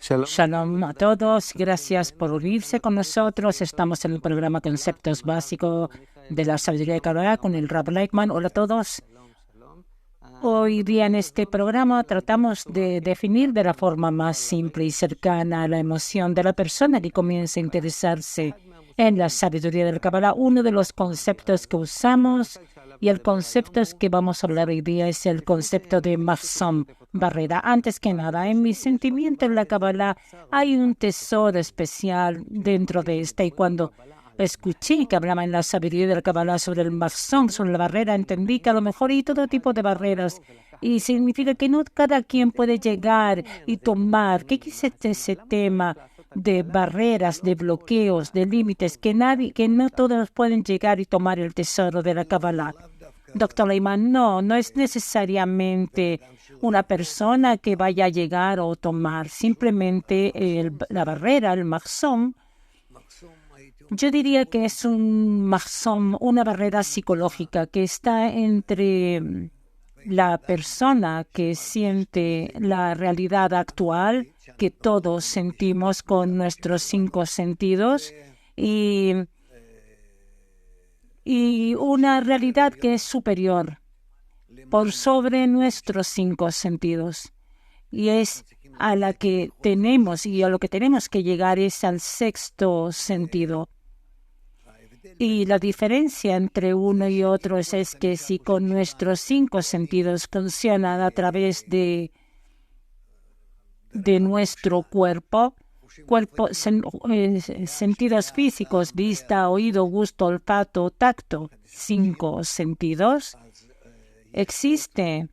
Shalom a todos, gracias por unirse con nosotros. Estamos en el programa Conceptos Básicos de la Sabiduría de Kabbalah con el Rab Leichman. Hola a todos. Hoy día en este programa tratamos de definir de la forma más simple y cercana a la emoción de la persona que comienza a interesarse en la sabiduría del Kabbalah. Uno de los conceptos que usamos y el concepto que vamos a hablar hoy día es el concepto de Mahzom, barrera. Antes que nada, en mi sentimiento en la Kabbalah hay un tesoro especial dentro de esta, y cuando escuché que hablaba en la sabiduría del Kabbalah sobre el Mahzom, sobre la barrera, entendí que a lo mejor hay todo tipo de barreras, y significa que no cada quien puede llegar y tomar. ¿Qué quise ese tema de barreras, de bloqueos, de límites, que no todos pueden llegar y tomar el tesoro de la Kabbalah? Doctor Leichman, no es necesariamente una persona que vaya a llegar o tomar. Simplemente la barrera, el Mahzom, yo diría que es un Mahzom, una barrera psicológica que está entre la persona que siente la realidad actual, que todos sentimos con nuestros 5 sentidos, y una realidad que es superior, por sobre nuestros 5 sentidos. Y es a la que tenemos, y a lo que tenemos que llegar es al 6º sentido. Y la diferencia entre uno y otro es que si con nuestros 5 sentidos funcionan a través de nuestro cuerpo, sentidos físicos, vista, oído, gusto, olfato, tacto, 5 sentidos, existe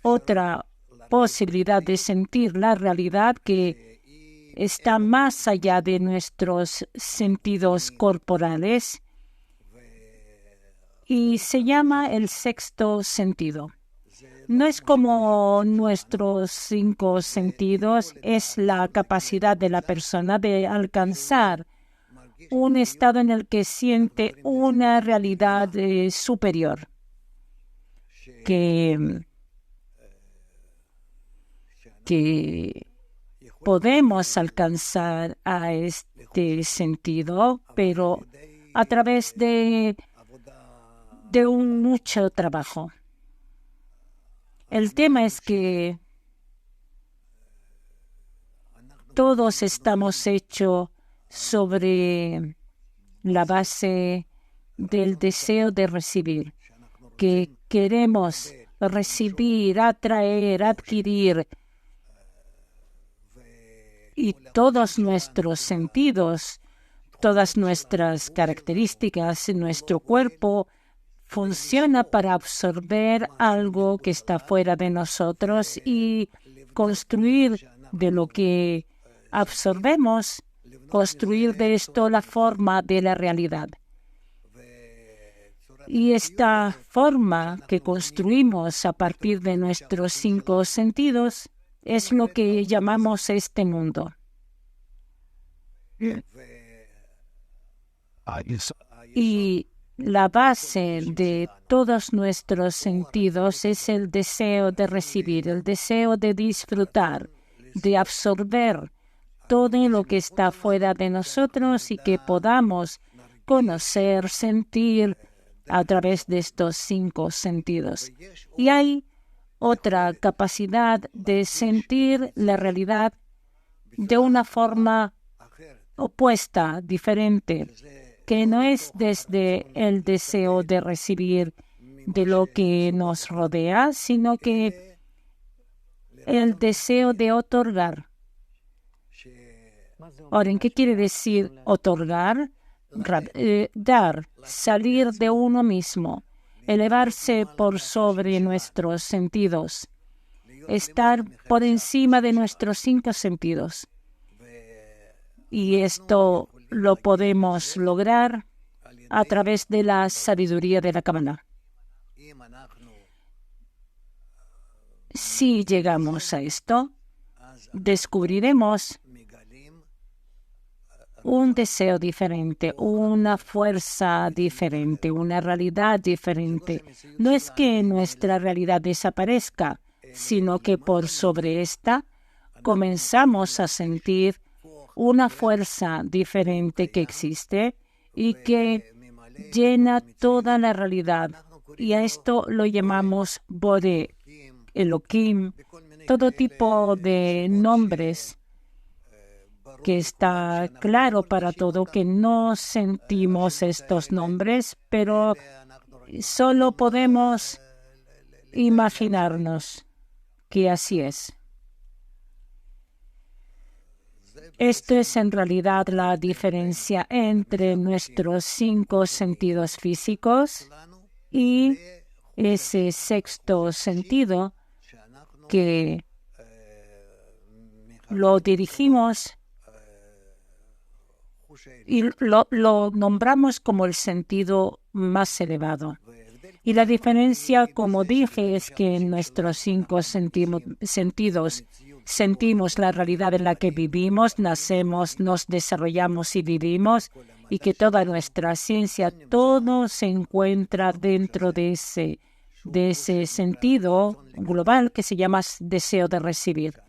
otra posibilidad de sentir la realidad que está más allá de nuestros sentidos corporales, y se llama el 6º sentido. No es como nuestros 5 sentidos, es la capacidad de la persona de alcanzar un estado en el que siente una realidad superior, que podemos alcanzar a este sentido, pero a través de un mucho trabajo. El tema es que todos estamos hechos sobre la base del deseo de recibir, que queremos recibir, atraer, adquirir, y todos nuestros sentidos, todas nuestras características, nuestro cuerpo funciona para absorber algo que está fuera de nosotros y construir de lo que absorbemos, construir de esto la forma de la realidad. Y esta forma que construimos a partir de nuestros 5 sentidos es lo que llamamos este mundo. Y la base de todos nuestros sentidos es el deseo de recibir, el deseo de disfrutar, de absorber todo lo que está fuera de nosotros y que podamos conocer, sentir a través de estos 5 sentidos. Y hay otra capacidad de sentir la realidad de una forma opuesta, diferente, que no es desde el deseo de recibir de lo que nos rodea, sino que el deseo de otorgar. Ahora, ¿en qué quiere decir otorgar? Dar, salir de uno mismo, elevarse por sobre nuestros sentidos, estar por encima de nuestros 5 sentidos. Y esto lo podemos lograr a través de la sabiduría de la Kabbalah. Si llegamos a esto, descubriremos un deseo diferente, una fuerza diferente, una realidad diferente. No es que nuestra realidad desaparezca, sino que por sobre esta comenzamos a sentir una fuerza diferente que existe y que llena toda la realidad. Y a esto lo llamamos Bore, Elohim, todo tipo de nombres que está claro para todo que no sentimos estos nombres, pero solo podemos imaginarnos que así es. Esto es en realidad la diferencia entre nuestros 5 sentidos físicos y ese sexto sentido que lo dirigimos y lo nombramos como el sentido más elevado. Y la diferencia, como dije, es que en nuestros 5 sentidos sentimos la realidad en la que vivimos, nacemos, nos desarrollamos y vivimos, y que toda nuestra ciencia, todo se encuentra dentro de ese sentido global que se llama deseo de recibir,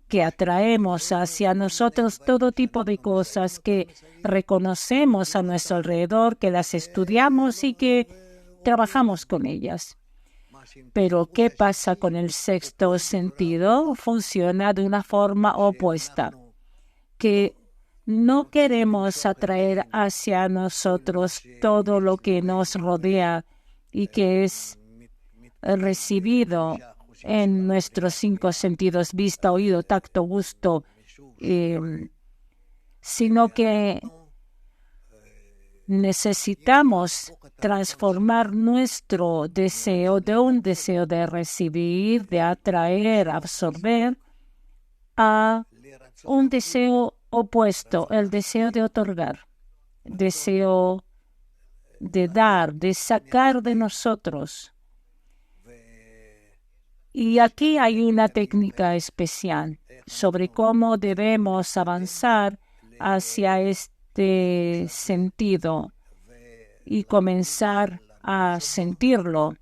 que atraemos hacia nosotros todo tipo de cosas que reconocemos a nuestro alrededor, que las estudiamos y que trabajamos con ellas. Pero, ¿qué pasa con el sexto sentido? Funciona de una forma opuesta, que no queremos atraer hacia nosotros todo lo que nos rodea y que es recibido en nuestros 5 sentidos, vista, oído, tacto, gusto, sino que necesitamos transformar nuestro deseo de un deseo de recibir, de atraer, absorber, a un deseo opuesto, el deseo de otorgar, deseo de dar, de sacar de nosotros. Y aquí hay una técnica especial sobre cómo debemos avanzar hacia este sentido y comenzar a sentirlo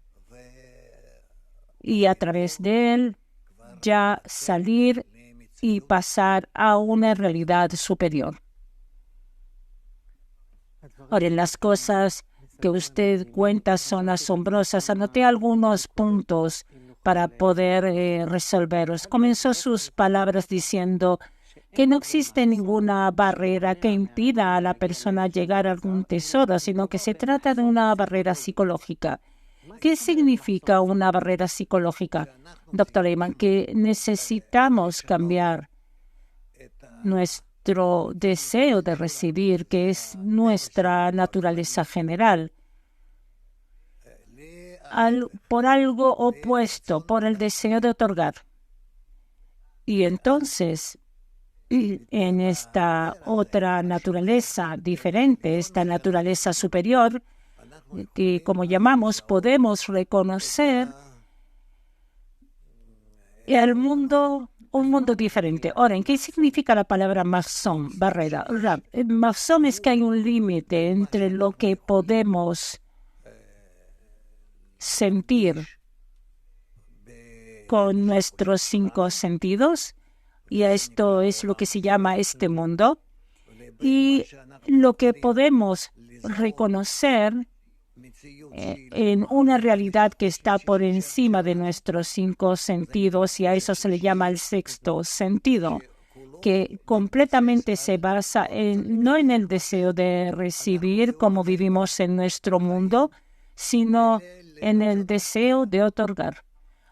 y a través de él ya salir y pasar a una realidad superior. Ahora, las cosas que usted cuenta son asombrosas. Anoté algunos puntos para poder resolverlos. Comenzó sus palabras diciendo que no existe ninguna barrera que impida a la persona llegar a algún tesoro, sino que se trata de una barrera psicológica. ¿Qué significa una barrera psicológica, Dr. Lehman? Que necesitamos cambiar nuestro deseo de recibir, que es nuestra naturaleza general, por algo opuesto, por el deseo de otorgar. Y entonces, en esta otra naturaleza diferente, esta naturaleza superior, que como llamamos, podemos reconocer el mundo, un mundo diferente. Ahora, ¿qué significa la palabra mahzon, barrera? Mahzon es que hay un límite entre lo que podemos sentir con nuestros 5 sentidos, y esto es lo que se llama este mundo, y lo que podemos reconocer en una realidad que está por encima de nuestros 5 sentidos, y a eso se le llama el sexto sentido, que completamente se basa no en el deseo de recibir como vivimos en nuestro mundo, sino en el deseo de otorgar.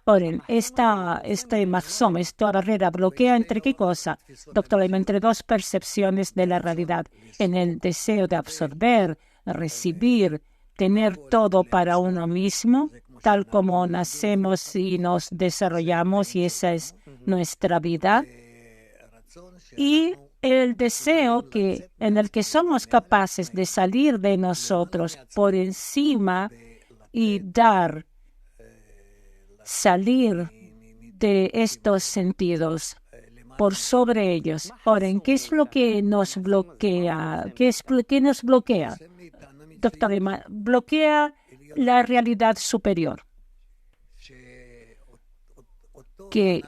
Ahora, este mahzon, esta barrera, bloquea ¿entre qué cosa, doctor? Entre 2 percepciones de la realidad, en el deseo de absorber, recibir, tener todo para uno mismo, tal como nacemos y nos desarrollamos, y esa es nuestra vida, y el deseo en el que somos capaces de salir de nosotros por encima y dar, salir de estos sentidos por sobre ellos. Ahora, ¿qué es lo que nos bloquea? ¿Qué nos bloquea? Doctor Emma, bloquea la realidad superior, que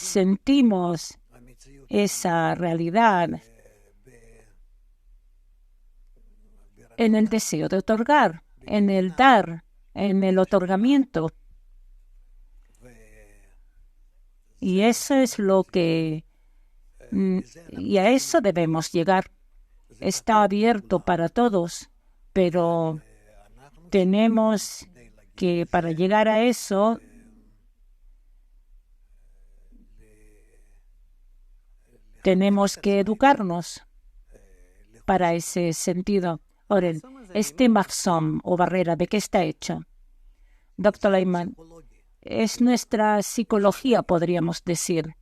sentimos esa realidad en el deseo de otorgar, en el dar, en el otorgamiento. Y eso es lo que... Y a eso debemos llegar. Está abierto para todos, pero tenemos que, para llegar a eso, tenemos que educarnos para ese sentido. Ahora, este mahzom o barrera, ¿de qué está hecho? Doctor Leiman, es nuestra psicología, podríamos decir.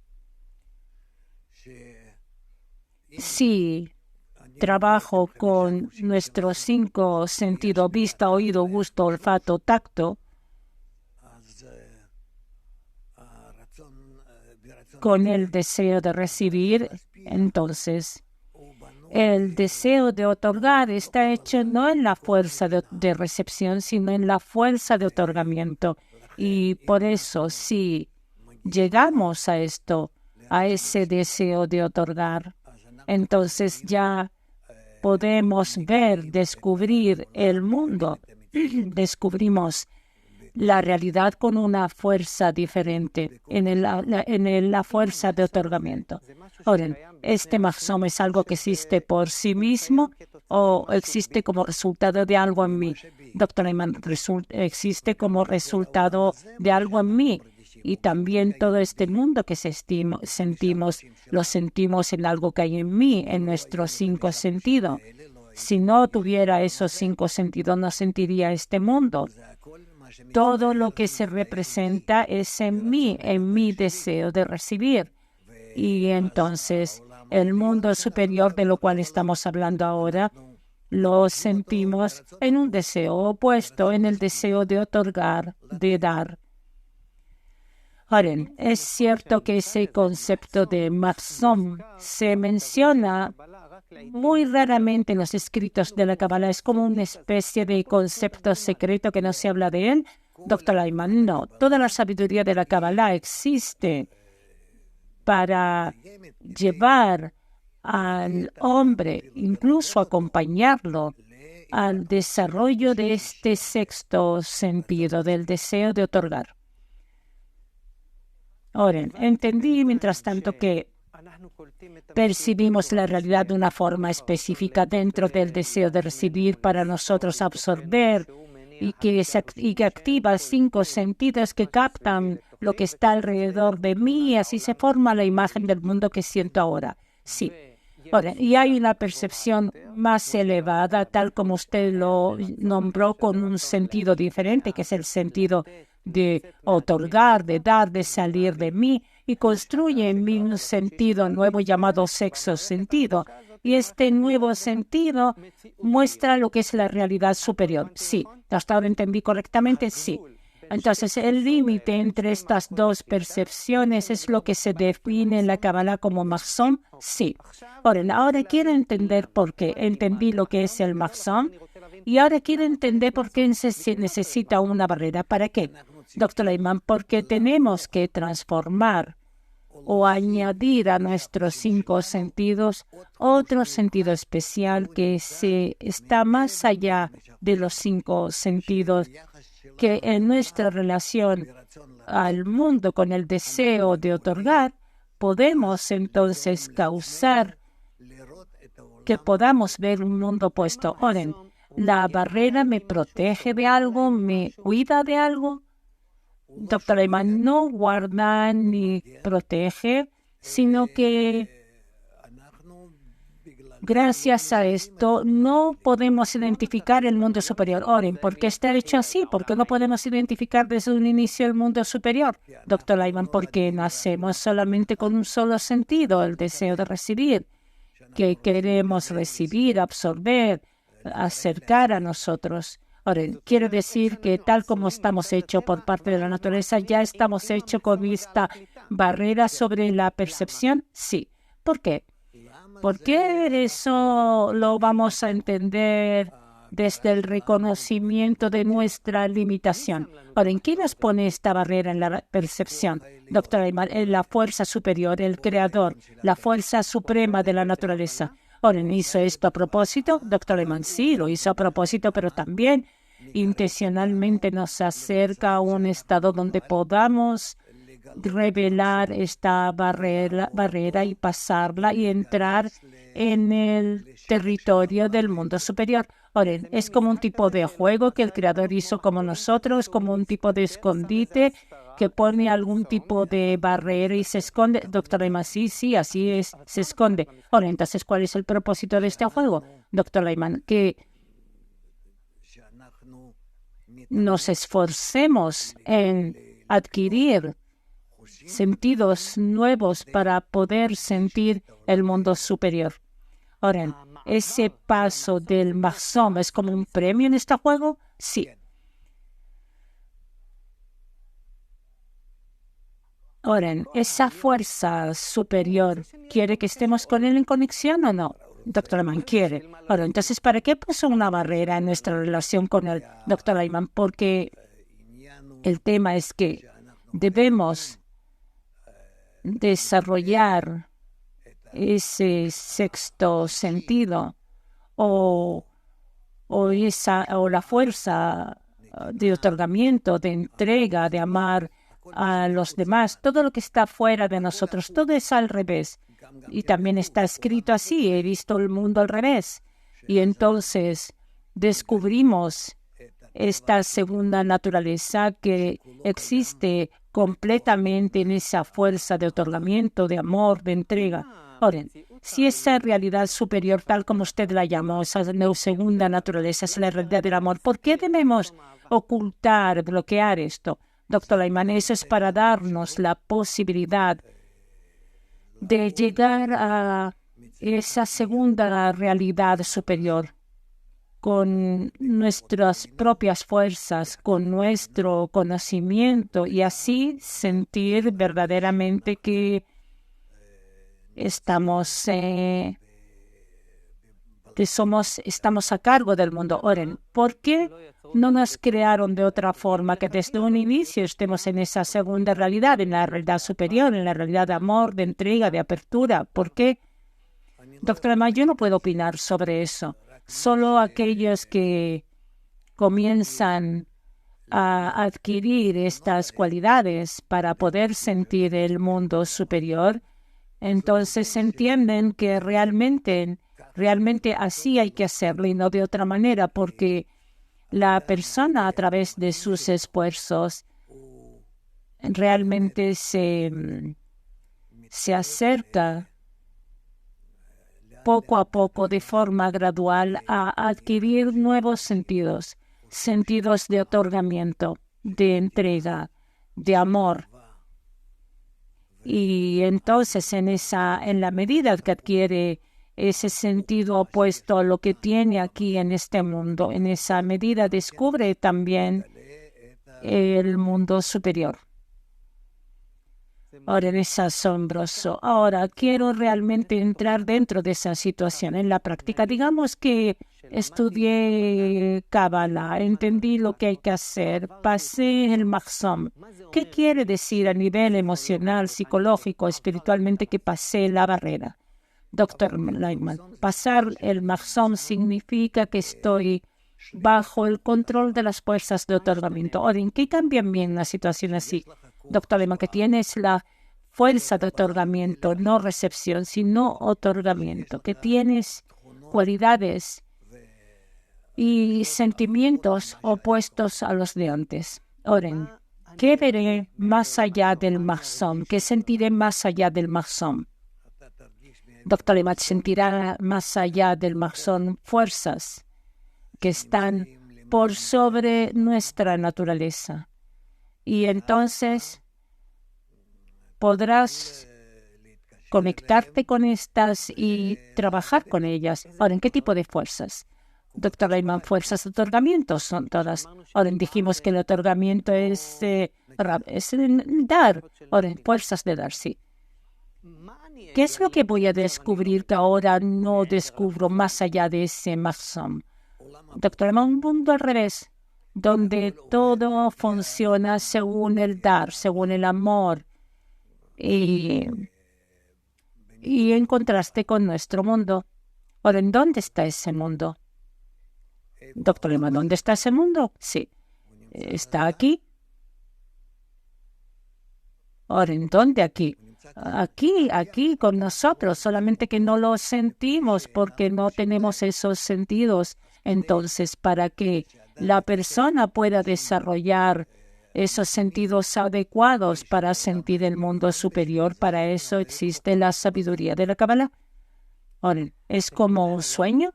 Si trabajo con nuestros 5 sentidos, vista, oído, gusto, olfato, tacto, con el deseo de recibir, entonces el deseo de otorgar está hecho no en la fuerza de recepción, sino en la fuerza de otorgamiento. Y por eso, si llegamos a esto, a ese deseo de otorgar, entonces ya podemos ver, descubrir el mundo. Descubrimos la realidad con una fuerza diferente, en la fuerza de otorgamiento. Ahora, ¿este mahzom es algo que existe por sí mismo o existe como resultado de algo en mí? Doctor Leiman, existe como resultado de algo en mí. Y también todo este mundo que sentimos, lo sentimos en algo que hay en mí, en nuestros 5 sentidos. Si no tuviera esos 5 sentidos, no sentiría este mundo. Todo lo que se representa es en mi deseo de recibir. Y entonces el mundo superior de lo cual estamos hablando ahora, lo sentimos en un deseo opuesto, en el deseo de otorgar, de dar. Ahora, es cierto que ese concepto de mahzom se menciona muy raramente en los escritos de la Kabbalah. Es como una especie de concepto secreto que no se habla de él. Doctor Leiman, no. Toda la sabiduría de la Kabbalah existe para llevar al hombre, incluso acompañarlo, al desarrollo de este 6º sentido, del deseo de otorgar. Ahora, entendí, mientras tanto, que percibimos la realidad de una forma específica dentro del deseo de recibir para nosotros absorber y que activa 5 sentidos que captan lo que está alrededor de mí y así se forma la imagen del mundo que siento ahora. Sí. Ahora, y hay una percepción más elevada, tal como usted lo nombró, con un sentido diferente, que es el sentido de otorgar, de dar, de salir de mí, y construye en mí un sentido nuevo llamado 6º sentido. Y este nuevo sentido muestra lo que es la realidad superior. Sí. ¿Hasta ahora entendí correctamente? Sí. Entonces, el límite entre estas 2 percepciones es lo que se define en la Kabbalah como mahzom. Sí. Ahora quiero entender por qué. Entendí lo que es el mahzom y ahora quiero entender por qué se necesita una barrera. ¿Para qué? Doctor Leiman, porque tenemos que transformar o añadir a nuestros 5 sentidos otro sentido especial que está más allá de los 5 sentidos, que en nuestra relación al mundo con el deseo de otorgar, podemos entonces causar que podamos ver un mundo opuesto. Oren, ¿la barrera me protege de algo, me cuida de algo? Doctor Leiman, no guarda ni protege, sino que gracias a esto no podemos identificar el mundo superior. Oren, ¿por qué está hecho así? ¿Por qué no podemos identificar desde un inicio el mundo superior? Doctor Leiman, porque nacemos solamente con un solo sentido, el deseo de recibir, que queremos recibir, absorber, acercar a nosotros. Ahora, quiero decir que tal como estamos hechos por parte de la naturaleza, ya estamos hechos con esta barrera sobre la percepción. Sí. ¿Por qué? ¿Por qué eso lo vamos a entender desde el reconocimiento de nuestra limitación. Ahora, ¿en qué nos pone esta barrera en la percepción? Doctor Ayman, la fuerza superior, el creador, la fuerza suprema de la naturaleza. Ahora, ¿hizo esto a propósito? Doctor Ayman, sí, lo hizo a propósito, pero también intencionalmente nos acerca a un estado donde podamos revelar esta barrera y pasarla y entrar en el territorio del mundo superior. Ahora, es como un tipo de juego que el Creador hizo como nosotros, como un tipo de escondite que pone algún tipo de barrera y se esconde. Doctor Ayman, sí, así es, se esconde. Ahora, entonces, ¿cuál es el propósito de este juego? Doctor Ayman, que nos esforcemos en adquirir sentidos nuevos para poder sentir el mundo superior. Ahora, ¿ese paso del Mahzom es como un premio en este juego? Sí. Ahora, ¿esa fuerza superior quiere que estemos con él en conexión o no? Doctor Ayman quiere. Ahora, entonces, ¿para qué puso una barrera en nuestra relación con el doctor Ayman? Porque el tema es que debemos desarrollar ese sexto sentido o la fuerza de otorgamiento, de entrega, de amar a los demás, todo lo que está fuera de nosotros, todo es al revés. Y también está escrito así, he visto el mundo al revés. Y entonces descubrimos esta segunda naturaleza que existe completamente en esa fuerza de otorgamiento, de amor, de entrega. Ahora, si esa realidad superior, tal como usted la llamó, esa segunda naturaleza es la realidad del amor, ¿por qué debemos ocultar, bloquear esto? Doctor Ayman, eso es para darnos la posibilidad de llegar a esa segunda realidad superior con nuestras propias fuerzas, con nuestro conocimiento y así sentir verdaderamente que estamos a cargo del mundo. Oren, ¿por qué no nos crearon de otra forma que desde un inicio estemos en esa segunda realidad, en la realidad superior, en la realidad de amor, de entrega, de apertura? ¿Por qué? Doctora Ayman, yo no puedo opinar sobre eso. Solo aquellos que comienzan a adquirir estas cualidades para poder sentir el mundo superior, entonces entienden que realmente así hay que hacerlo y no de otra manera, porque la persona a través de sus esfuerzos realmente se acerca poco a poco, de forma gradual, a adquirir nuevos sentidos, sentidos de otorgamiento, de entrega, de amor. Y entonces en la medida que adquiere ese sentido opuesto a lo que tiene aquí en este mundo, en esa medida descubre también el mundo superior. Ahora es asombroso. Ahora quiero realmente entrar dentro de esa situación en la práctica. Digamos que estudié Kabbalah, entendí lo que hay que hacer, pasé el Mahzom. ¿Qué quiere decir a nivel emocional, psicológico, espiritualmente que pasé la barrera? Doctor Lightman, pasar el Mahzom significa que estoy bajo el control de las fuerzas de otorgamiento. Ahora, ¿en qué cambia bien una situación así? Doctor Lehman, que tienes la fuerza de otorgamiento, no recepción, sino otorgamiento, que tienes cualidades y sentimientos opuestos a los de antes. Oren, ¿qué veré más allá del Mahzom? ¿Qué sentiré más allá del Mahzom? Doctor Lehman, sentirá más allá del Mahzom fuerzas que están por sobre nuestra naturaleza. Y entonces podrás conectarte con estas y trabajar con ellas. Ahora, ¿en qué tipo de fuerzas? Doctor Lehman, fuerzas de otorgamiento son todas. Ahora, dijimos que el otorgamiento es dar. Ahora, fuerzas de dar, sí. ¿Qué es lo que voy a descubrir que ahora no descubro más allá de ese Mahzom? Doctor, un mundo al revés, donde todo funciona según el dar, según el amor, y, y en contraste con nuestro mundo. Ahora, ¿en dónde está ese mundo? Doctor Lehmann, ¿dónde está ese mundo? Sí, está aquí. Ahora, ¿en dónde aquí? Aquí con nosotros, solamente que no lo sentimos porque no tenemos esos sentidos. Entonces, para que la persona pueda desarrollar esos sentidos adecuados para sentir el mundo superior, para eso existe la sabiduría de la Kabbalah. Ahora, es como un sueño,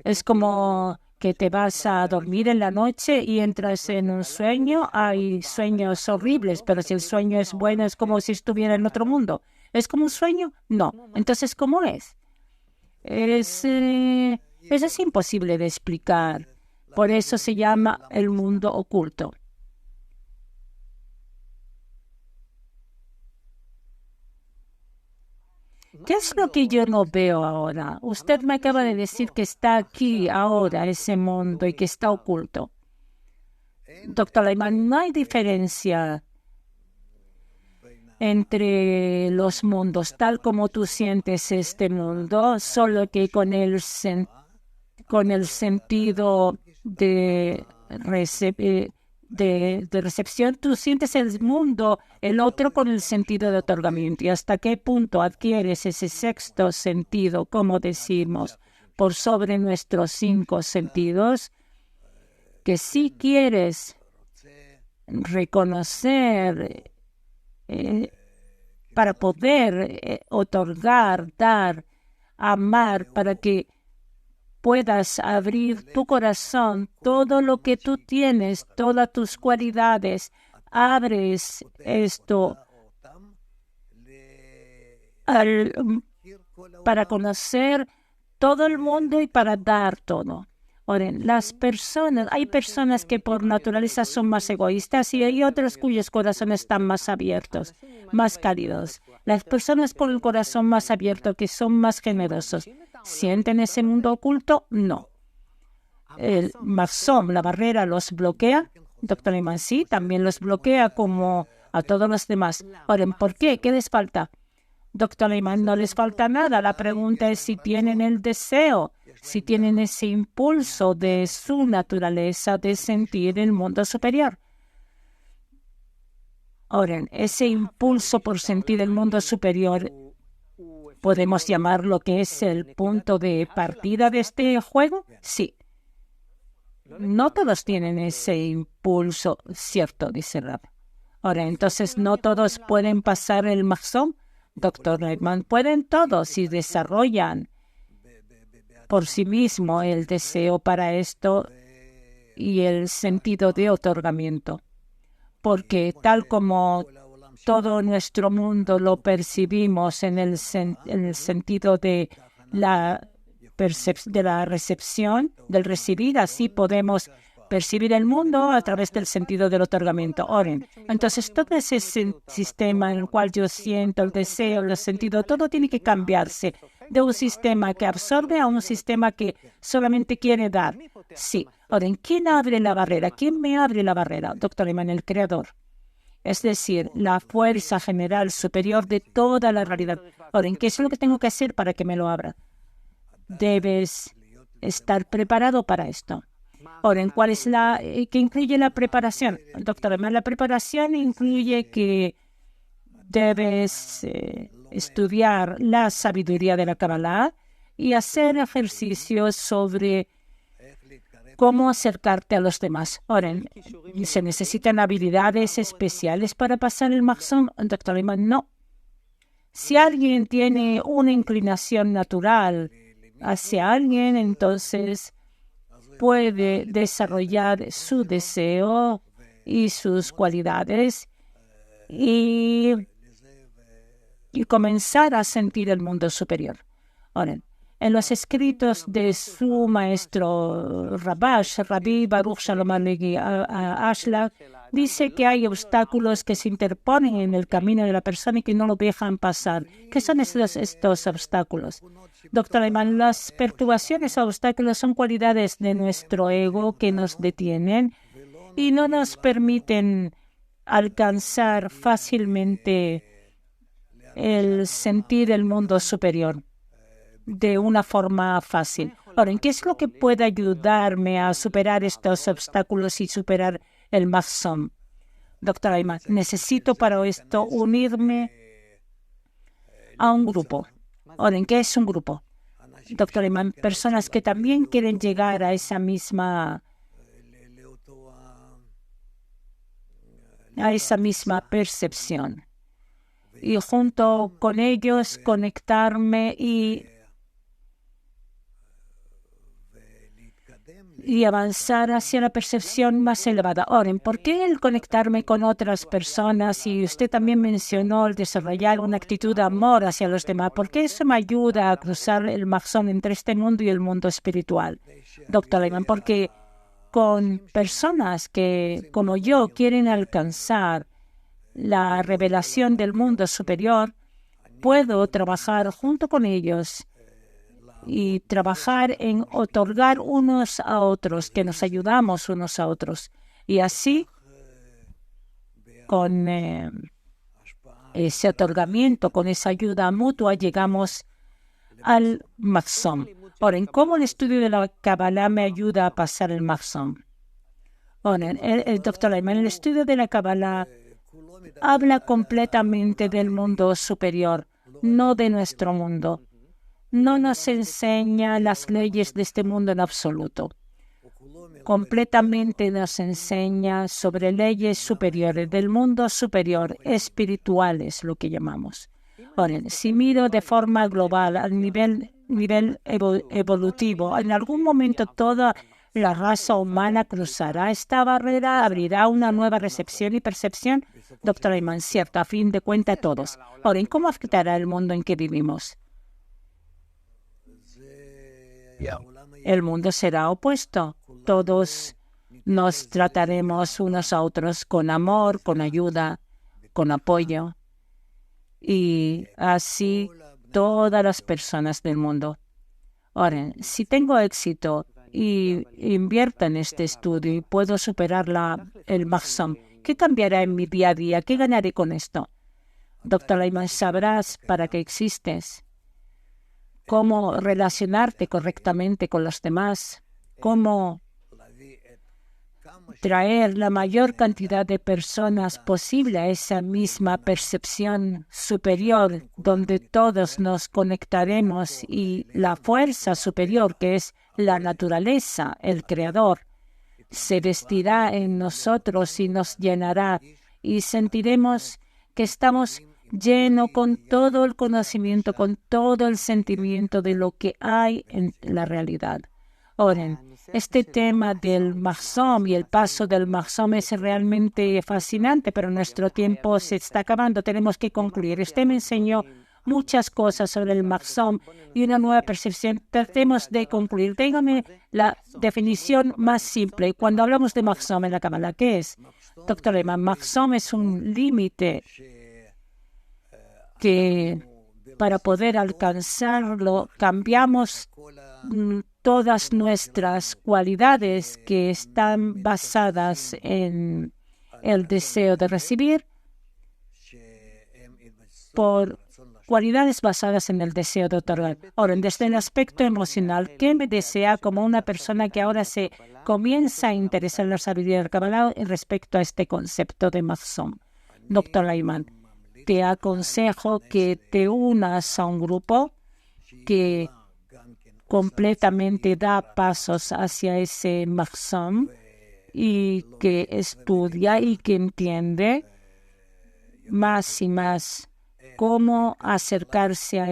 es como que te vas a dormir en la noche y entras en un sueño. Hay sueños horribles, pero si el sueño es bueno, es como si estuviera en otro mundo. ¿Es como un sueño? No. Entonces, ¿cómo es? Eso es imposible de explicar. Por eso se llama el mundo oculto. ¿Qué es lo que yo no veo ahora? Usted me acaba de decir que está aquí ahora ese mundo y que está oculto. Doctor Lehmann, no hay diferencia entre los mundos, tal como tú sientes este mundo, solo que con el sentido de recepción, tú sientes el mundo, el otro con el sentido de otorgamiento. ¿Y hasta qué punto adquieres ese sexto sentido, como decimos, por sobre nuestros 5 sentidos? Que si quieres reconocer para poder otorgar, dar, amar, para que puedas abrir tu corazón, todo lo que tú tienes, todas tus cualidades, abres esto para conocer todo el mundo y para dar todo. Ahora, hay personas que por naturaleza son más egoístas y hay otras cuyos corazones están más abiertos, más cálidos. Las personas con el corazón más abierto, que son más generosos, ¿sienten ese mundo oculto? No. El Mahzom, la barrera, los bloquea. Doctor Lehmann, sí, también los bloquea como a todos los demás. Ahora, ¿por qué? ¿Qué les falta? Doctor Lehmann, no les falta nada. La pregunta es si tienen el deseo, si tienen ese impulso de su naturaleza de sentir el mundo superior. Ahora, ese impulso por sentir el mundo superior, ¿podemos llamar lo que es el punto de partida de este juego? Sí. No todos tienen ese impulso, cierto, dice Rab. Ahora, entonces, ¿no todos pueden pasar el Mahzom? Doctor Lehmann, pueden todos si desarrollan por sí mismo el deseo para esto y el sentido de otorgamiento. Porque tal como todo nuestro mundo lo percibimos en el sentido de la recepción, del recibir, así podemos percibir el mundo a través del sentido del otorgamiento. Oren. Entonces, todo ese sistema en el cual yo siento el deseo, el sentido, todo tiene que cambiarse de un sistema que absorbe a un sistema que solamente quiere dar. Sí. Oren, ¿quién abre la barrera? ¿Quién me abre la barrera? Doctor Lehmann, el creador. Es decir, la fuerza general superior de toda la realidad. Oren, ¿qué es lo que tengo que hacer para que me lo abra? Debes estar preparado para esto. Ahora, ¿cuál es qué incluye la preparación? Doctor, además la preparación incluye que debes estudiar la sabiduría de la Kabbalah y hacer ejercicios sobre cómo acercarte a los demás. Ahora, ¿se necesitan habilidades especiales para pasar el Mahzom? Doctor Lehmann, no. Si alguien tiene una inclinación natural hacia alguien, entonces puede desarrollar su deseo y sus cualidades y comenzar a sentir el mundo superior. Ahora, En los escritos de su maestro Rabash, Rabbi Baruch Shalom Alevi Ashlag, dice que hay obstáculos que se interponen en el camino de la persona y que no lo dejan pasar. ¿Qué son estos obstáculos? Doctor Ayman, las perturbaciones o obstáculos son cualidades de nuestro ego que nos detienen y no nos permiten alcanzar fácilmente el sentir el mundo superior de una forma fácil. Ahora, ¿en qué es lo que puede ayudarme a superar estos obstáculos y superar el Mahzom? Doctor Ayman, necesito para esto unirme a un grupo. Ahora, ¿en qué es un grupo? Doctor Ayman, personas que también quieren llegar a esa misma percepción. Y junto con ellos conectarme y avanzar hacia la percepción más elevada. Ahora, ¿por qué el conectarme con otras personas? Y usted también mencionó el desarrollar una actitud de amor hacia los demás. ¿Por qué eso me ayuda a cruzar el Mahzom entre este mundo y el mundo espiritual? Doctor Ayman, porque con personas que, como yo, quieren alcanzar la revelación del mundo superior, puedo trabajar junto con ellos y trabajar en otorgar unos a otros, que nos ayudamos unos a otros. Y así, con ese otorgamiento, con esa ayuda mutua, llegamos al Mahzom. Ahora, ¿en cómo el estudio de la Kabbalah me ayuda a pasar el Mahzom? Ahora, el doctor Ayman, el estudio de la Kabbalah habla completamente del mundo superior, no de nuestro mundo. No nos enseña las leyes de este mundo en absoluto. Completamente nos enseña sobre leyes superiores, del mundo superior, espirituales, lo que llamamos. Ahora, si miro de forma global, al nivel evolutivo, en algún momento toda la raza humana cruzará esta barrera, abrirá una nueva recepción y percepción. Doctor Ayman, cierto, a fin de cuentas todos. Ahora, ¿en cómo afectará el mundo en que vivimos? El mundo será opuesto. Todos nos trataremos unos a otros con amor, con ayuda, con apoyo. Y así todas las personas del mundo. Ahora, si tengo éxito y invierto en este estudio y puedo superar el Mahzom, ¿qué cambiará en mi día a día? ¿Qué ganaré con esto? Doctor Ayman, sabrás para qué existes, cómo relacionarte correctamente con los demás, cómo traer la mayor cantidad de personas posible a esa misma percepción superior donde todos nos conectaremos y la fuerza superior, que es la naturaleza, el Creador, se vestirá en nosotros y nos llenará y sentiremos que estamos llenos con todo el conocimiento, con todo el sentimiento de lo que hay en la realidad. Oren, este tema del Mahzom y el paso del Mahzom es realmente fascinante, pero nuestro tiempo se está acabando. Tenemos que concluir. Usted me enseñó muchas cosas sobre el Mahzom y una nueva percepción. Tratemos de concluir. Dígame la definición más simple. Cuando hablamos de Mahzom en la Kabbalah, ¿qué es? Doctor Ayman, Mahzom es un límite que para poder alcanzarlo cambiamos todas nuestras cualidades que están basadas en el deseo de recibir por cualidades basadas en el deseo de otorgar. Ahora, desde el aspecto emocional, ¿qué me desea como una persona que ahora se comienza a interesar en la sabiduría del Kabbalah respecto a este concepto de Mahzom? Doctor Ayman, te aconsejo que te unas a un grupo que completamente da pasos hacia ese Mahzom y que estudia y que entiende más y más cómo acercarse a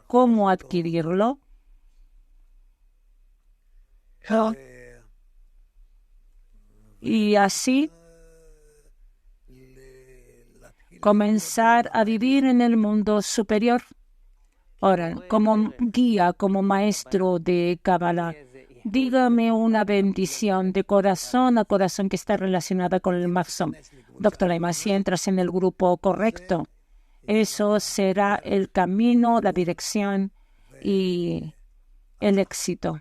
cómo adquirirlo. Y así comenzar a vivir en el mundo superior Ahora, como guía, como maestro de Kabbalah, dígame una bendición de corazón a corazón que está relacionada con el Mahzon. Doctor Ayman, si entras en el grupo correcto, eso será el camino, la dirección y el éxito.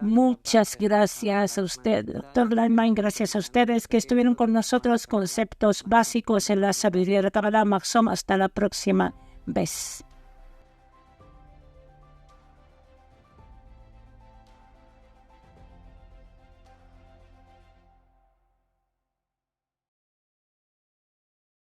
Muchas gracias a usted, doctor Ayman, gracias a ustedes que estuvieron con nosotros. Conceptos básicos en la sabiduría de Kabbalah Mahzon. Hasta la próxima vez.